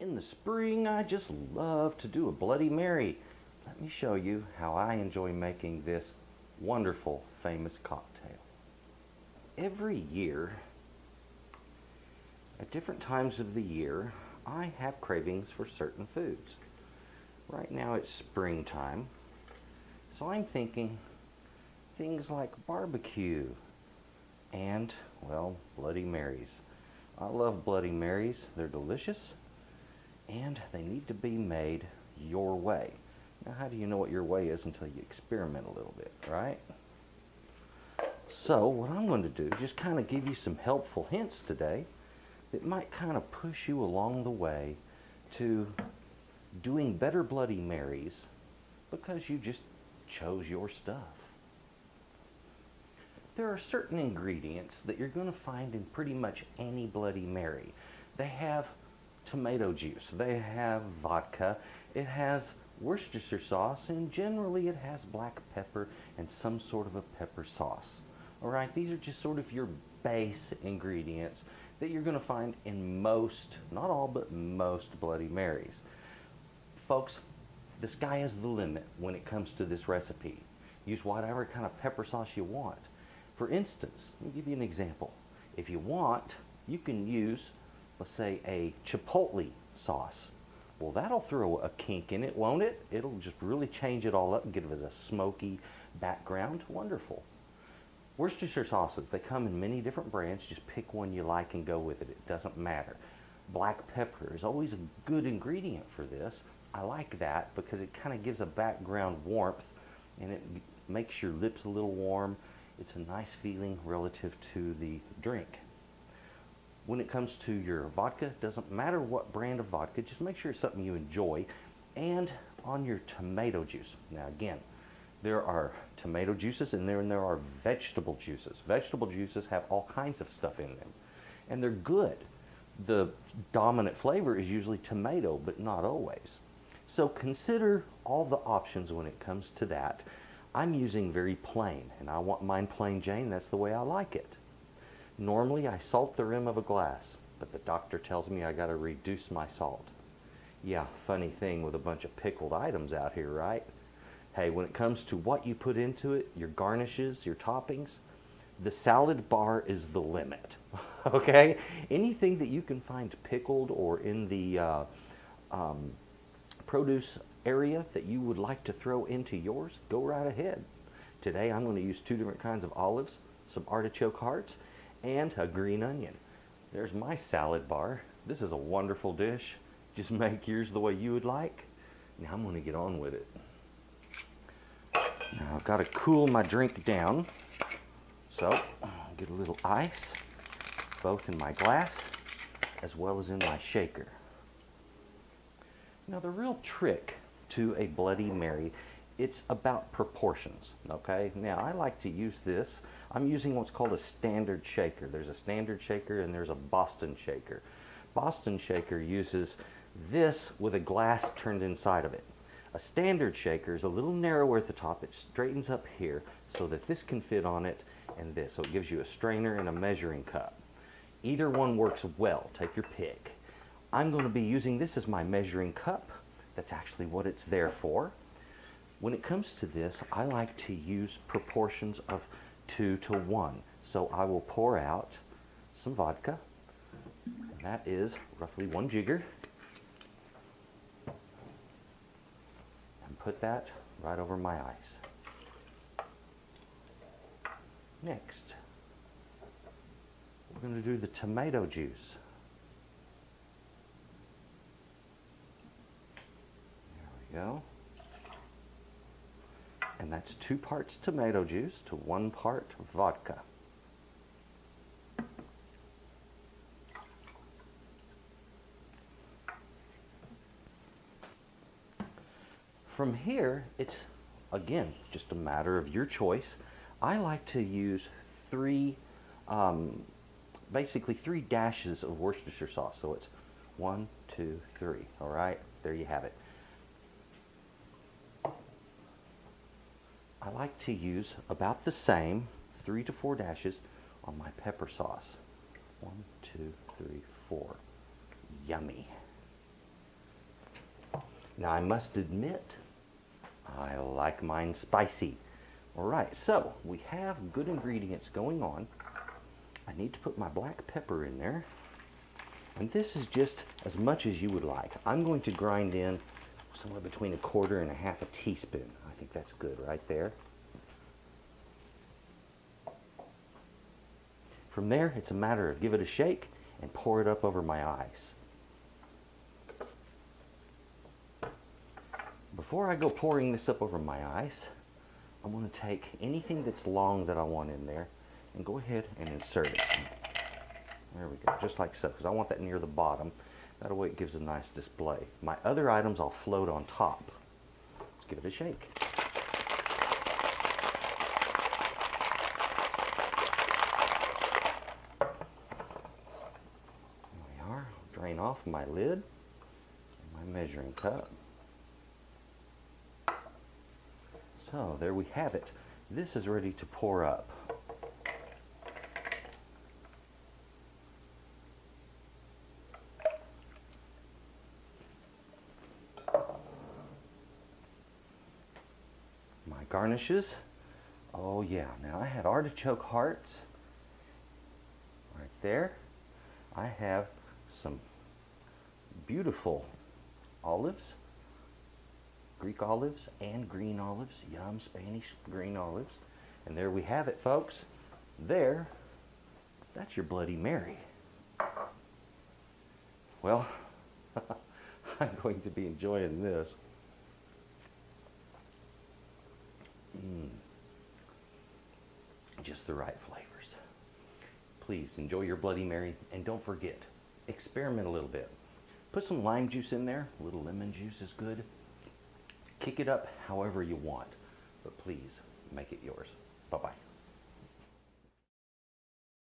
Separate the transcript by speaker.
Speaker 1: In the spring, I just love to do a Bloody Mary. Let me show you how I enjoy making this wonderful, famous cocktail. Every year, at different times of the year, I have cravings for certain foods. Right now it's springtime, so I'm thinking things like barbecue and, well, Bloody Marys. I love Bloody Marys. They're delicious, and they need to be made your way. Now, how do you know what your way is until you experiment a little bit, right? So what I'm going to do is just kind of give you some helpful hints today that might kind of push you along the way to doing better Bloody Marys because you just chose your stuff. There are certain ingredients that you're going to find in pretty much any Bloody Mary. They have tomato juice, they have vodka, it has Worcestershire sauce, and generally it has black pepper and some sort of a pepper sauce. Alright, these are just sort of your base ingredients that you're going to find in most, not all, but most Bloody Marys. Folks, the sky is the limit when it comes to this recipe. Use whatever kind of pepper sauce you want. For instance, let me give you an example. If you want, you can use, let's say, a chipotle sauce. Well, that'll throw a kink in it, won't it? It'll just really change it all up and give it a smoky background. Wonderful. Worcestershire sauces, they come in many different brands. Just pick one you like and go with it. It doesn't matter. Black pepper is always a good ingredient for this. I like that because it kind of gives a background warmth and it makes your lips a little warm. It's a nice feeling relative to the drink. When it comes to your vodka, doesn't matter what brand of vodka, just make sure it's something you enjoy. And on your tomato juice. Now again, there are tomato juices and there are vegetable juices. Vegetable juices have all kinds of stuff in them, and they're good. The dominant flavor is usually tomato, but not always. So consider all the options when it comes to that. I'm using very plain, and I want mine plain Jane. That's the way I like it. Normally I salt the rim of a glass, but the doctor tells me I got to reduce my salt. Yeah, funny thing with a bunch of pickled items out here, right? Hey, when it comes to what you put into it, your garnishes, your toppings, the salad bar is the limit, okay? Anything that you can find pickled or in the produce area that you would like to throw into yours, go right ahead. Today I'm going to use 2 different kinds of olives, some artichoke hearts, and a green onion. There's my salad bar. This is a wonderful dish. Just make yours the way you would like. Now I'm going to get on with it. Now I've got to cool my drink down, so I'll get a little ice, both in my glass as well as in my shaker. Now the real trick to a Bloody Mary, it's about proportions, okay? Now I like to use this. I'm using what's called a standard shaker. There's a standard shaker and there's a Boston shaker. Boston shaker uses this with a glass turned inside of it. A standard shaker is a little narrower at the top. It straightens up here so that this can fit on it and this. So it gives you a strainer and a measuring cup. Either one works well. Take your pick. I'm going to be using this as my measuring cup. That's actually what it's there for. When it comes to this, I like to use proportions of 2 to 1. So I will pour out some vodka. And that is roughly 1 jigger. And put that right over my ice. Next, we're going to do the tomato juice. Go. And that's 2 parts tomato juice to 1 part vodka. From here, it's again just a matter of your choice. I like to use basically 3 dashes of Worcestershire sauce. So it's 1, 2, 3. All right, there you have it. I like to use about the same 3 to 4 dashes on my pepper sauce. 1, 2, 3, 4. Yummy. Now I must admit, I like mine spicy. All right, so we have good ingredients going on. I need to put my black pepper in there. And this is just as much as you would like. I'm going to grind in somewhere between 1/4 and 1/2 teaspoon. I think that's good right there. From there, it's a matter of give it a shake and pour it up over my ice. Before I go pouring this up over my ice, I'm going to take anything that's long that I want in there and go ahead and insert it. There we go, just like so, because I want that near the bottom. That way it gives a nice display. My other items I'll float on top. Let's give it a shake. There we are. Drain off my lid, my measuring cup. So there we have it. This is ready to pour up. My garnishes. Oh yeah, now I had artichoke hearts right there. I have some beautiful olives. Greek olives and green olives. Yum, Spanish green olives. And there we have it, folks. There, that's your Bloody Mary. Well, I'm going to be enjoying this. Just the right flavors. Please enjoy your Bloody Mary, and don't forget, experiment a little bit. Put some lime juice in there. A little lemon juice is good. Kick it up however you want, but please make it yours.